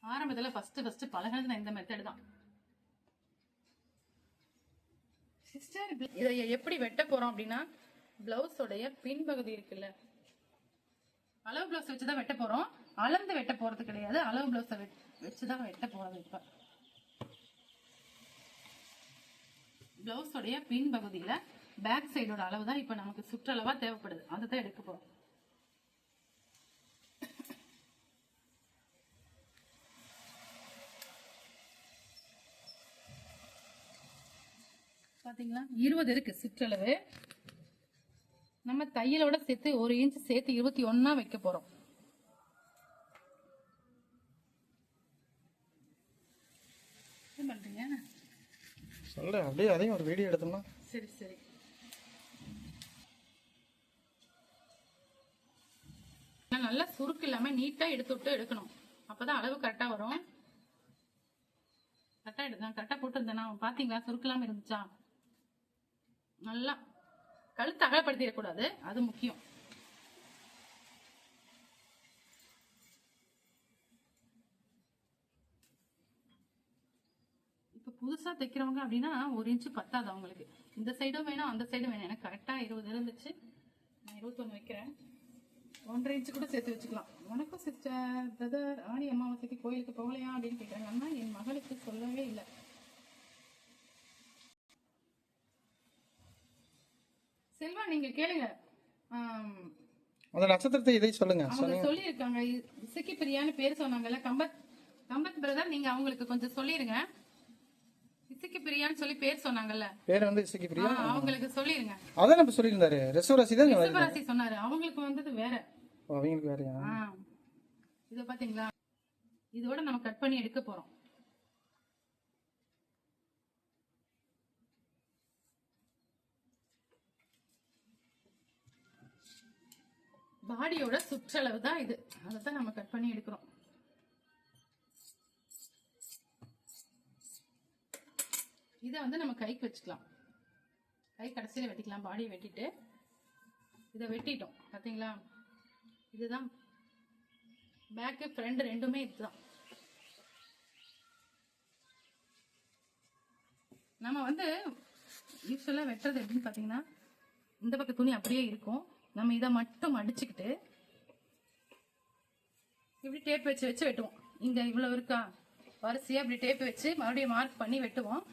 ஆரம்பத்தில் ஃபர்ஸ்ட் பழகினது நான் இந்த மெத்தட் தான். சிஸ்டர் இதை எப்படி வெட்ட போறோம் அப்படின்னா, பிளவுஸோடைய பின்பகுதி இருக்குல்ல, அளவு பிளவுஸ் வச்சுதான் வெட்ட போறோம். அளந்து வெட்ட போறது கிடையாது, அளவு பிளவுஸை வச்சுதான் வெட்ட போறது. இப்ப பிளவுஸோடைய பின்பகுதியில பேக் சைடோட அளவு தான் இப்ப நமக்கு சுற்றளவா தேவைப்படுது, அதை தான் எடுக்க போறோம். பாத்தீங்களா 20 இருக்கு சுற்றளவு. நம்ம தையலோட சேர்த்து 1 இன்ச் சேர்த்து 21 வைக்க போறோம். என்ன பண்றீங்க? சொல்ல அப்படியே அதையும் ஒரு வீடியோ எடுத்தோம்னா. சரி சரி. நல்லா சுருக்கு இல்லாம நீட்டா எடுத்து விட்டு எடுக்கணும், அப்பதான் அளவு கரெக்டா வரும். கரெக்டா எடுங்க, கரெக்டா போட்டு இருந்தேன்னா பாத்தீங்களா சுருக்கு இல்லாம இருந்துச்சா? நல்லா கழுத்து அகலப்படுத்திடக்கூடாது, அது முக்கியம். இப்ப புதுசா தைக்கிறவங்க அப்படின்னா 1 இன்ச்சு பத்தாது அவங்களுக்கு. இந்த சைடும் வேணும் அந்த சைடும் வேணும். எனக்கு கரெக்டா 20 இருந்துச்சு, நான் 21 வைக்கிறேன். 1.5 இன்ச்சு கூட சேர்த்து வச்சுக்கலாம். உனக்கும் சிஸ்டர் பிரதர் ஆடி அமாவாசைக்கு கோயிலுக்கு போகலையா அப்படின்னு கேட்குறாங்க. அண்ணா என் மகளுக்கு சொல்லவே இல்லை. செல்வா நீங்க கேளுங்க, அந்த நட்சத்திரத்தை இதை சொல்லுங்க. அவங்க சொல்லி இருக்காங்க. இசக்கி பிரியான்னு பேர் சொன்னாங்கல்ல, கம்பத் பிரதர், நீங்க அவங்களுக்கு கொஞ்சம் சொல்லிருங்க. இசக்கி பிரியான்னு சொல்லி பேர் சொன்னாங்கல்ல, பேர் வந்து இசக்கி பிரியா, அவங்களுக்கு சொல்லிருங்க. அதான் நம்ம சொல்லியிருந்தாரு. ரிஷபராசி தான் ரிஷபராசி சொன்னாரு, அவங்களுக்கு வந்தது வேற. அவங்களுக்கு வேறயா? இத பாத்தீங்களா, இதோட நம்ம கட் பண்ணி எடுக்க போறோம். பாடியோட சுற்றளவு தான் இது, அதைத்தான் நம்ம கட் பண்ணி எடுக்கிறோம். இதை வந்து நம்ம கைக்கு வச்சுக்கலாம், கை கடைசியில வெட்டிக்கலாம். பாடியை வெட்டிட்டு இதை வெட்டிட்டோம் பாத்தீங்களா. இதுதான் பேக்கு ஃப்ரண்ட் ரெண்டுமே இதுதான். நம்ம வந்து யூஸ்வலா வெட்டுறது எப்படின்னு பாத்தீங்கன்னா, இந்த பக்கம் துணி அப்படியே இருக்கும், நம்ம இதை மட்டும் அடிச்சுக்கிட்டு இப்படி டேப் வச்சு வச்சு வெட்டுவோம். இங்க இவ்வளவு இருக்கா வரிசையா இப்படி டேப் வச்சு மறுபடியும் மார்க் பண்ணி வெட்டுவோம்.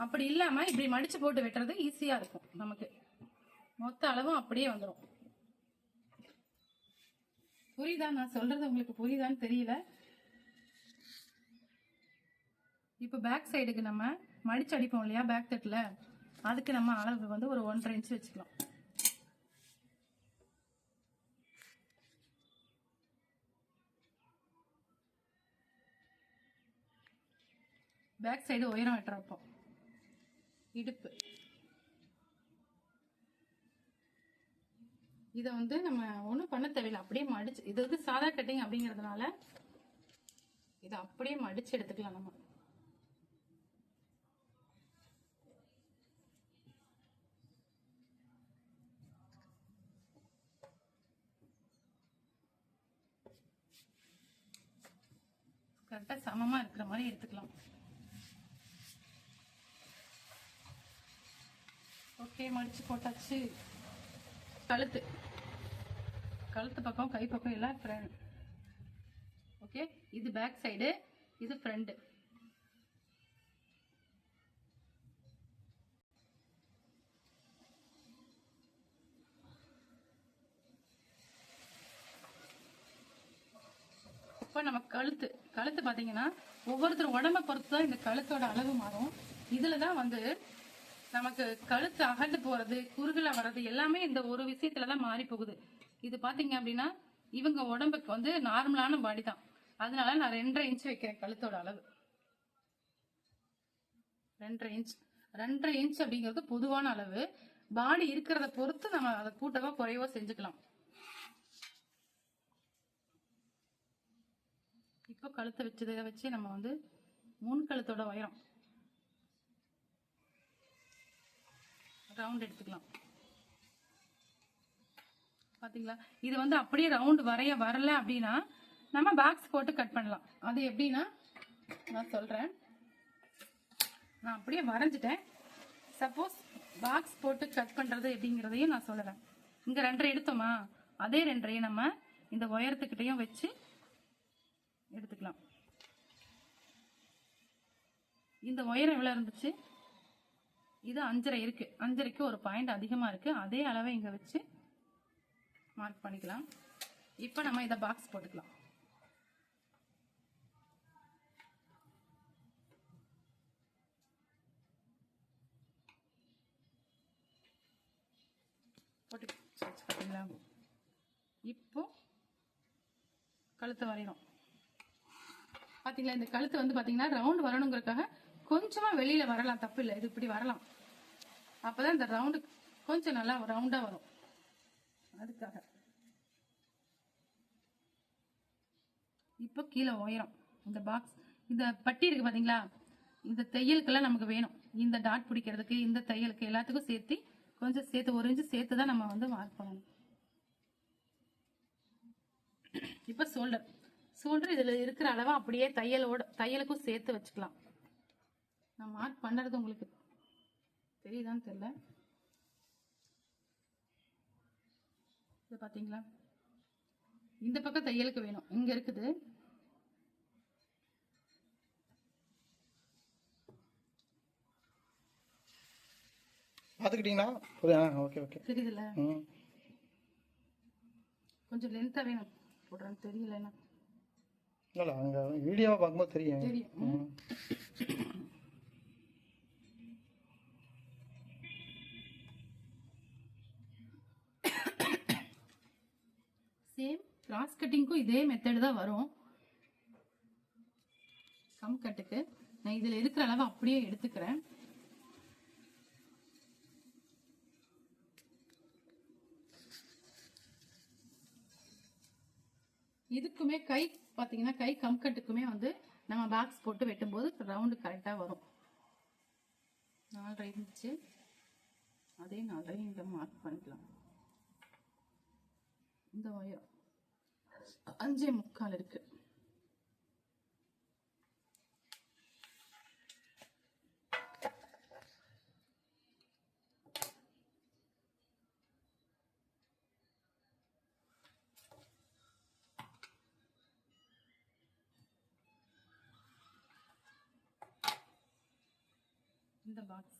அப்படி இல்லாம இப்படி மடிச்சு போட்டு வெட்டுறது ஈஸியா இருக்கும், நமக்கு மொத்த அளவும் அப்படியே வந்துடும். புரியுதா நான் சொல்றது? உங்களுக்கு புரியுதான்னு தெரியல. இப்ப பேக் சைடுக்கு நம்ம மடிச்சு அடிப்போம் இல்லையா பேக் தட்டுல, அதுக்கு நம்ம அளவு வந்து ஒரு 1.5 இன்ச் வச்சுக்கலாம். பேக் சைடு உயரம் வெட்டுறப்போ இடுப்பு, இதை வந்து நம்ம ஒன்றும் பண்ண தேவையில்லை, அப்படியே மடிச்சு. இது வந்து சாதா கட்டிங் அப்படிங்கிறதுனால இதை அப்படியே மடிச்சு எடுத்துக்கலாம். நம்ம கரெக்டா சமமா இருக்கிற மாதிரி எடுத்துக்கலாம். ஓகே, மடிச்சு போட்டாச்சு. கழுத்து பக்கம் கை பக்கம் எல்லாம் ஃப்ரண்ட். ஓகே, இது பேக் சைடு, இது ஃப்ரண்ட். இப்போ நம்ம கழுத்து பாத்தீங்கன்னா ஒவ்வொருத்தர் உடம்ப பொறுத்து தான் இந்த கழுத்தோட அளவு மாறும். இதுலதான் வந்து நமக்கு கழுத்து அகண்டு போறது, குறுகல வர்றது எல்லாமே இந்த ஒரு விஷயத்துலதான் மாறி போகுது. இது பாத்தீங்க அப்படின்னா இவங்க உடம்புக்கு வந்து நார்மலான பாடி தான், அதனால நான் 2.5 இன்ச் வைக்கிறேன் கழுத்தோட அளவு. 2.5 இன்ச். 2.5 இன்ச் அப்படிங்கிறது பொதுவான அளவு. பாடி இருக்கிறத பொறுத்து நம்ம அதை கூட்டவோ குறையவோ செஞ்சுக்கலாம். இப்போ கழுத்தை வச்சதை வச்சு நம்ம வந்து முன் கழுத்தோட உயரம் ரவுண்ட் எடுத்துக்கலாம். பாத்தீங்களா, இது வந்து அப்படியே ரவுண்ட் வரல அப்படின்னா நம்ம பாக்ஸ் போட்டு கட் பண்ணலாம். அது எப்படின்னா நான் சொல்றேன். நான் அப்படியே வரைஞ்சிட்டேன். சப்போஸ் பாக்ஸ் போட்டு கட் பண்றது எப்படிங்கிறதையும் நான் சொல்லுறேன். இங்க 2.5 எடுத்தோமா, அதே 2.5 நம்ம இந்த உயரத்துக்கிட்டையும் வச்சு எடுத்துக்கலாம். இந்த உயரம் எவ்வளவு இருந்துச்சு, இது 5.5 இருக்கு. 5.5க்கு ஒரு பாயிண்ட் அதிகமா இருக்கு. அதே அளவை இங்க வச்சு மார்க் பண்ணிக்கலாம். இப்ப நம்ம இத பாக்ஸ் போட்டுக்கலாம். பாத்தீங்களா? இப்போ கழுத்து வரையணும். பாத்தீங்களா, இந்த கழுத்து வந்து பாத்தீங்கன்னா ரவுண்ட் வரணுங்கிறதுக்காக கொஞ்சமா வெளியில வரலாம், தப்பு இல்லை. இது இப்படி வரலாம். அப்பதான் இந்த ரவுண்டு கொஞ்சம் நல்லா ரவுண்டா வரும். அதுக்காக இப்போ கீழே உயரம் இந்த பாக்ஸ், இந்த பட்டி இருக்கு பாத்தீங்களா, இந்த தையலுக்கெல்லாம் நமக்கு வேணும். இந்த டாட் பிடிக்கிறதுக்கு, இந்த தையலுக்கு எல்லாத்துக்கும் சேர்த்து கொஞ்சம் சேர்த்து 1 இன்ச்சு சேர்த்து தான் நம்ம வந்து மார்க் பண்ணணும். இப்ப ஷோல்டர் இதுல இருக்கிற அளவா அப்படியே தையலுக்கும் சேர்த்து வச்சுக்கலாம். நான் மார்க் பண்றது உங்களுக்கு தெரியுதான்னு தெரியல. இது பாத்தீங்களா, இந்த பக்கம் தையலுக்கு வேணும், இங்க இருக்குது. பாத்துக்கிட்டீங்களா? ஓகே ஓகே, தெரியுதுல்ல? கொஞ்சம் லென்த்தா வேணும் போடுறேன்னு தெரியல. என்ன இல்லை அங்கே வீடியோவை பார்க்கும்போது தெரியும். சேம் கிராஸ் கட்டிங்க்கும் இதே மெத்தட் தான் வரும். கம் கட்டுக்கு நான் இதுல இருக்கிற அளவு அப்படியே எடுத்துக்கிறேன். இதுக்குமே கை பாத்தீங்கன்னா, கை கம்கட்டுக்குமே வந்து நம்ம பாக்ஸ் போட்டு வெட்டும் போது ரவுண்டு கரெக்டா வரும். 4.5 இருந்துச்சு, அதே 4.5 இங்க மார்க் பண்ணிக்கலாம். இந்த உயரம் 5.25 இருக்கு. இந்த பாக்ஸ்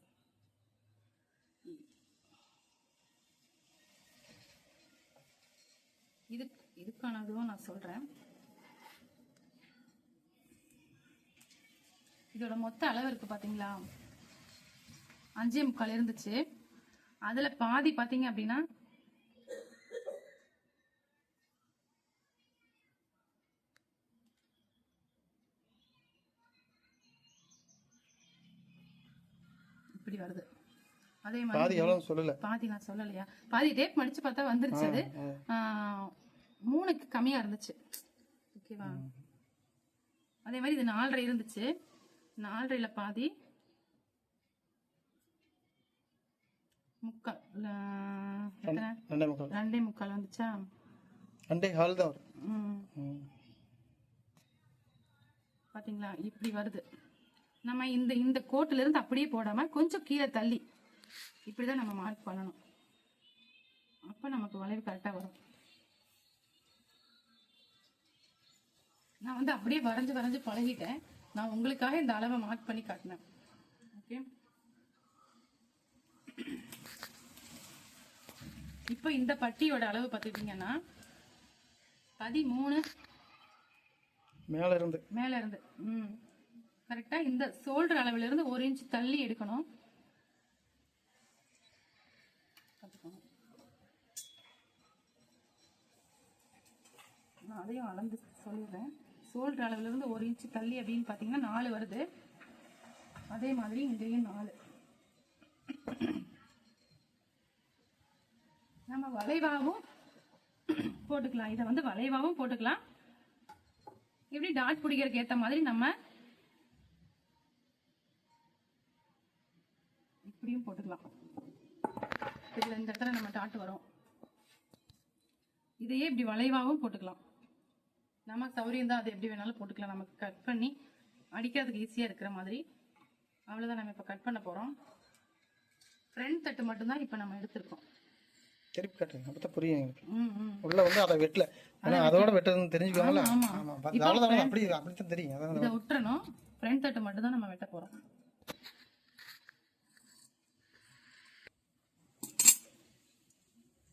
இதுக்கானதும் நான் சொல்றேன். இதோட மொத்த அளவு இருக்கு பாத்தீங்களா, 5.25 இருந்துச்சு. அதுல பாதி பாத்தீங்க அப்படின்னா இப்படி வருது. அதே மாதிரி பாதி எவ்வளவு சொல்லல, பாதி நான் சொல்லலையா, பாதி டேப் மடிச்சு பார்த்தா வந்துருச்சு. அது 3க்கு கம்மியா இருந்துச்சு. ஓகேவா? அதே மாதிரி இது 4.5 இருந்துச்சு. 4.5ல பாதி 2.25 வந்துச்சா? 2.25 தான் வரும். பாத்தீங்களா, இப்படி வருது. நம்ம இந்த கோட்டுல இருந்து அப்படியே போடாம கொஞ்சம் கீழே தள்ளி இப்படிதான் நம்ம மார்க் பண்ணணும். அப்ப நமக்கு வளைவு கரெக்டா வரும். நான் வந்து அப்படியே வரைஞ்சு பழகிட்டேன். நான் உங்களுக்காக இந்த அளவை மார்க் பண்ணி காட்டினேன். ஓகே, இப்ப இந்த பட்டியோட அளவு பார்த்துக்கிட்டீங்கன்னா 13 மேல இருந்து கரெக்டா இந்த ஷோல்டர் அளவுல இருந்து 1 இன்ச் தள்ளி எடுக்கணும். நான் அதையும் அளந்து சொல்லிடுறேன். ஷோல்டர் அளவுல இருந்து 1 இன்ச் தள்ளி அப்படின்னு பாத்தீங்கன்னா 4 வருது. அதே மாதிரி இங்கேயும் 4. நம்ம வளைவாவும் போட்டுக்கலாம். இதை வந்து வளைவாவும் போட்டுக்கலாம். இப்படி டாட் பிடிக்கிறதுக்கு ஏத்த மாதிரி நம்ம இப்படியும் போட்டுக்கலாம். இதுல இந்த இடத்துல நம்ம டாட் வரும். இதையே இப்படி வளைவாவும் போட்டுக்கலாம். நம்ம சௌரியம் தான், அது எப்படி வேணாலும் போட்டுக்கலாம். நமக்கு கட் பண்ணி அடிக்கிறதுக்கு ஈஸியா இருக்கிற மாதிரி. அவ்வளவுதான், நம்ம இப்ப கட் பண்ண போறோம். ஃப்ரண்ட் தட்டு மட்டும்தான் இப்ப நம்ம எடுத்திருக்கோம். திருப்பி கட்டுங்க, அப்பதான் புரியும் எங்களுக்கு. ம், ம். உள்ள வந்து அதை வெட்டல, ஆனா அதோட வெட்டுறதுன்னு தெரிஞ்சுக்கோங்களா? ஆமா. ஆமா, அவ்வளவுதான். அப்படித்தான் தெரியும். அதான் இதை விட்டுறணும். ஃப்ரண்ட் தட்டு மட்டும் தான் நம்ம வெட்ட போறோம்.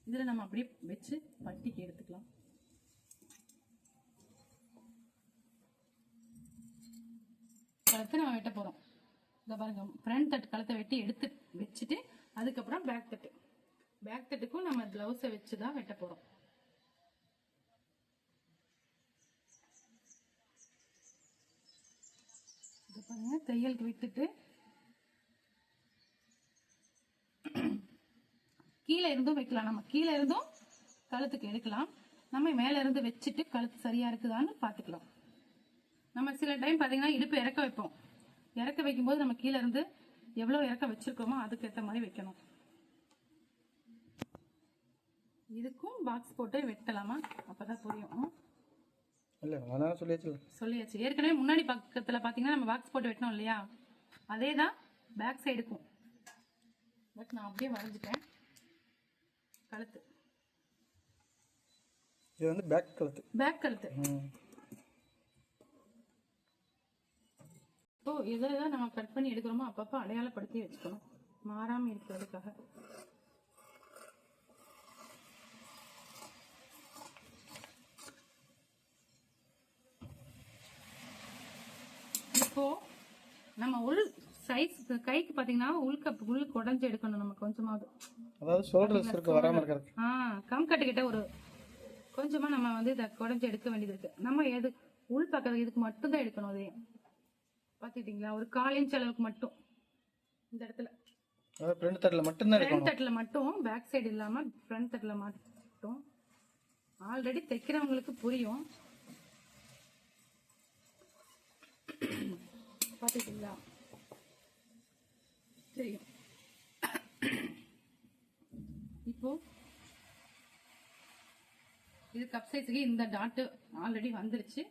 இதுல நம்ம அப்படியே வச்சு பட்டிக்கு எடுத்துக்கலாம். கழுத்தை நம்ம வெட்ட போறோம். இதை பாருங்க, ஃப்ரண்ட் தட்டு கழுத்தை வெட்டி எடுத்து வச்சுட்டு அதுக்கப்புறம் பேக் தட்டு. பேக் தட்டுக்கும் நம்ம பிளவுஸை வச்சுதான் வெட்ட போறோம். இதை பாருங்க, தையலுக்கு விட்டுட்டு கீழே இருந்தும் வைக்கலாம். நம்ம கீழே இருந்தும் கழுத்துக்கு எடுக்கலாம். நம்ம மேல இருந்து வச்சுட்டு கழுத்து சரியா இருக்குதான்னு பாத்துக்கலாம். நம்ம சில டைம் பாத்தீங்கன்னா இடுப்பு இறக்க வைப்போம். இறக்க வைக்கும்போது நம்ம கீழே இருந்து எவ்வளவு இறக்க வச்சிருக்கோமோ அதுக்கு ஏற்ற மாதிரி வைக்கணும். இதுக்கும் பாக்ஸ் போட்டு வெட்டலாமா? அப்பதான் புரியும். இல்ல, அதான் சொல்லியாச்சு. ஏற்கனவே முன்னாடி பக்கத்துல பாத்தீங்கன்னா நம்ம பாக்ஸ் போட்டு வெட்டணும் இல்லையா, அதேதான் பேக் சைடுக்கும். பட் நான் அப்படியே வரைஞ்சிட்டேன். கழுத்து இது வந்து பேக் கழுத்து. பேக் கழுத்து. இப்போ எதெல்லாம் நம்ம கட் பண்ணி எடுக்கிறோமோ அப்பப்போ அடையாளப்படுத்தி வச்சுக்கணும், மாறாம இருக்கிறதுக்காக. இப்போ நம்ம உள் சைஸ் கைக்கு பாத்தீங்கன்னா உள் குடஞ்சு எடுக்கணும் நம்ம கொஞ்சமாவது. அதாவது ஷோல்டர்ஸ் இருக்கு வராம இருக்கிறது. கம் கட்டுக்கிட்ட ஒரு கொஞ்சமா நம்ம வந்து இதை குடஞ்சு எடுக்க வேண்டியது இருக்கு. நம்ம எது உள் பக்கத்துல இதுக்கு மட்டும் தான் எடுக்கணும். அதே பாத்துக்கிட்டீங்களா, ஒரு 1/4 இன்ச் அளவுக்கு மட்டும் இந்த இடத்துல. ஃப்ரண்ட் தட்டுல மட்டும் தான் எடுக்கணும். ஃப்ரண்ட் தட்டுல மட்டும், பேக் சைடு இல்லாம ஃப்ரண்ட் தட்டுல மட்டும். ஆல்ரெடி தைக்கிறவங்களுக்கு புரியும். பாத்துக்கிட்டீங்களா, தெரியும். இப்போ இது கப் சைஸுக்கு இந்த டாட் ஆல்ரெடி வந்துருச்சு.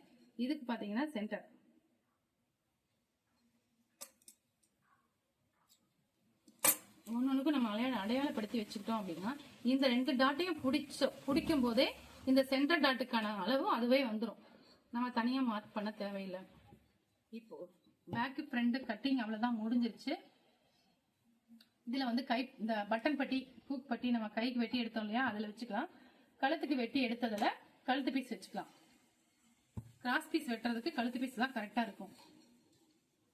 இதுக்கு பாத்தீங்கன்னா சென்டர் ஒன்னொன்னுக்கும் நம்ம அடையாளப்படுத்தி வச்சுக்கிட்டோம் அப்படின்னா இந்த 2 டாட்டையும் பிடிக்கும் போதே இந்த சென்டர் டாட்டுக்கான அளவு அதுவே வந்துடும். நம்ம தனியா மார்க் பண்ண தேவையில்லை. இப்போ பேக் ஃப்ரண்ட் கட்டிங் அவ்வளவுதான் முடிஞ்சிருச்சு. இதுல வந்து கை இந்த பட்டன் பட்டி ஹூக் பட்டி நம்ம கைக்கு வெட்டி எடுத்தோம் இல்லையா, அதுல வச்சுக்கலாம். கழுத்துக்கு வெட்டி எடுத்ததுல கழுத்து பீஸ் வச்சுக்கலாம். கிராஸ் பீஸ் வெட்டுறதுக்கு கழுத்து பீஸ் தான் கரெக்டா இருக்கும்.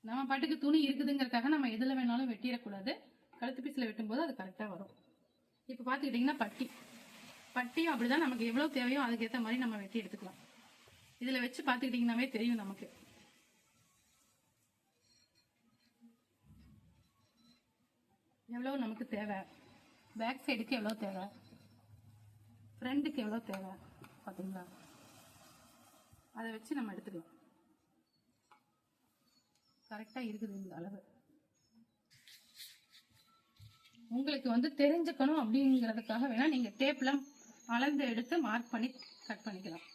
நம்ம பாட்டுக்கு துணி இருக்குதுங்கிறதுக்காக நம்ம எதுல வேணாலும் வெட்டிடக்கூடாது. கழுத்து பீஸ்ல வெட்டும் போது அது கரெக்டா வரும். இப்ப பாத்துக்கிட்டீங்கன்னா பட்டியும் அப்படிதான், நமக்கு எவ்வளவு தேவையோ அதுக்கேற்ற மாதிரி நம்ம வெட்டி எடுத்துக்கலாம். இதுல வச்சு பாத்துக்கிட்டீங்கன்னாவே தெரியும் நமக்கு. எவ்வளவு நமக்கு தேவை, பேக் சைடுக்கு எவ்வளவு தேவை, ஃப்ரண்ட்டுக்கு எவ்வளவு தேவை பாத்தீங்களா, அதை வச்சு நம்ம எடுத்துக்கலாம். கரெக்டா இருக்குது இந்த அளவு. உங்களுக்கு வந்து தெரிஞ்சுக்கணும் அப்படிங்கிறதுக்காக வேணா நீங்க டேப்ல அளந்து எடுத்து மார்க் பண்ணி கட் பண்ணிக்கலாம்.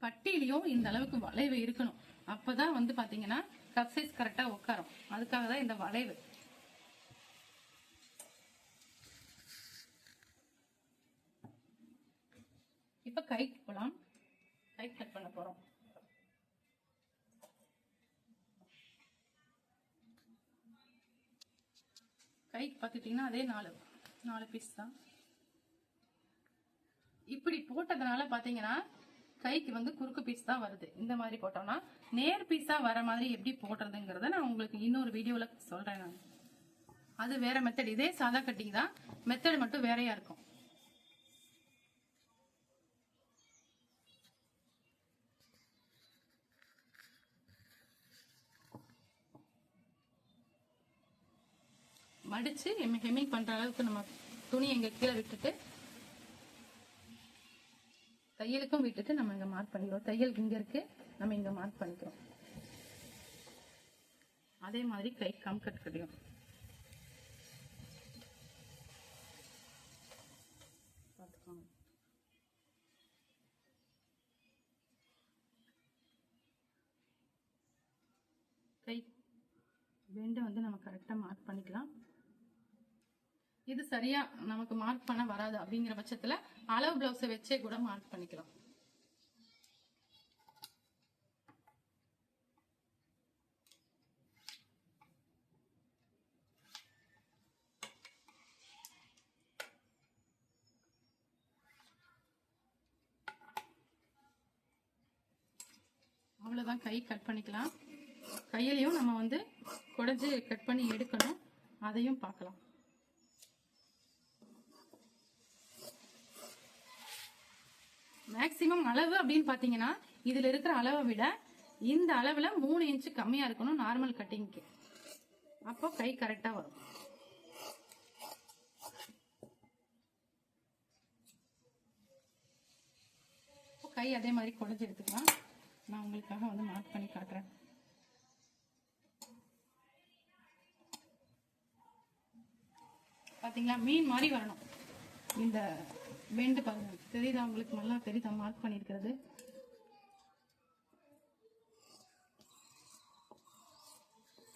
பட்டியிலையும் இந்த அளவுக்கு வளைவு இருக்கணும். அப்பதான் வந்து பாத்தீங்கன்னா கப் சைஸ் கரெக்டா உட்காரும். அதுக்காக தான் இந்த வளைவு. இப்ப கைக்கு போலாம். கை கட் பண்ண போறோம். கைக்கு பாத்துட்டீங்கன்னா அதே 4 பீஸ் தான். இப்படி போட்டதுனால பாத்தீங்கன்னா கைக்கு வந்து குறுக்கு பீஸ் தான் வருது. இந்த மாதிரி போட்டோம்னா நேர் பீஸா வர மாதிரி எப்படி போடுறதுங்கிறத நான் உங்களுக்கு இன்னொரு வீடியோல சொல்றேன். நான் அது வேற மெத்தட். இதே சாதா கட்டிங் தான், மெத்தட் மட்டும் வேறையா இருக்கும். மடிச்சு ஹெம்மிங் பண்ற அளவுக்கு நம்ம துணி எங்க கீழே விட்டுட்டு தையலுக்கும் விட்டுட்டு நம்ம இங்க மார்க் பண்ணிக்கிறோம். தையல் இங்க இருக்கு, நம்ம இங்க மார்க் பண்ணிக்கிறோம். அதே மாதிரி கை கம் கட் கிடையும். பார்த்துக்கோங்க. கை வெண்டை வந்து நம்ம கரெக்டா மார்க் பண்ணிக்கலாம். இது சரியா நமக்கு மார்க் பண்ண வராது அப்படிங்கிற பட்சத்துல அளவு பிளவுஸை வச்சே கூட மார்க் பண்ணிக்கலாம். அவ்வளவுதான், கை கட் பண்ணிக்கலாம். கையிலையும் நம்ம வந்து குடைஞ்சு கட் பண்ணி எடுக்கணும், அதையும் பார்க்கலாம். மேக்சிமம் அளவு அப்படின்னு பாத்தீங்கன்னா இதுல இருக்கிற அளவை விட இந்த அளவுல 3 இன்ச் கம்மியா இருக்கணும் நார்மல் கட்டிங்க்கு. அப்போ கை கரெக்டா வரும். கை அதே மாதிரி குடைஞ்சு எடுத்துக்கலாம். நான் உங்களுக்காக வந்து மார்க் பண்ணி காட்டுறேன். பாத்தீங்களா, மீன் மாதிரி வரணும். இந்த வெண்டு பாருங்க, தெரியுதா உங்களுக்கு? நல்லா தெரியுதா மார்க் பண்ணிருக்கிறது?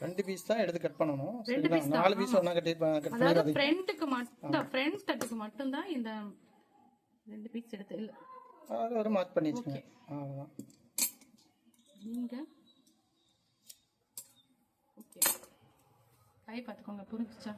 ரெண்டு பீஸ் தான் எடுத்து கட் பண்ணணும். 2 பீஸ் தான். 4 பீஸ் ஒண்ணா கட் அதாவது பண்ணிடாதீங்க. ஃப்ரண்ட்டுக்கு மட்டும், ஃப்ரண்ட் தட்டுக்கு மட்டும் தான் இந்த 2 பீஸ் எடுத்து இல்ல. அது ஒரு மார்க் பண்ணி வச்சுக்கோங்க. அவ்வளவுதான். நீங்க ஓகே, கை பார்த்துக்கோங்க, புரிஞ்சுச்சா?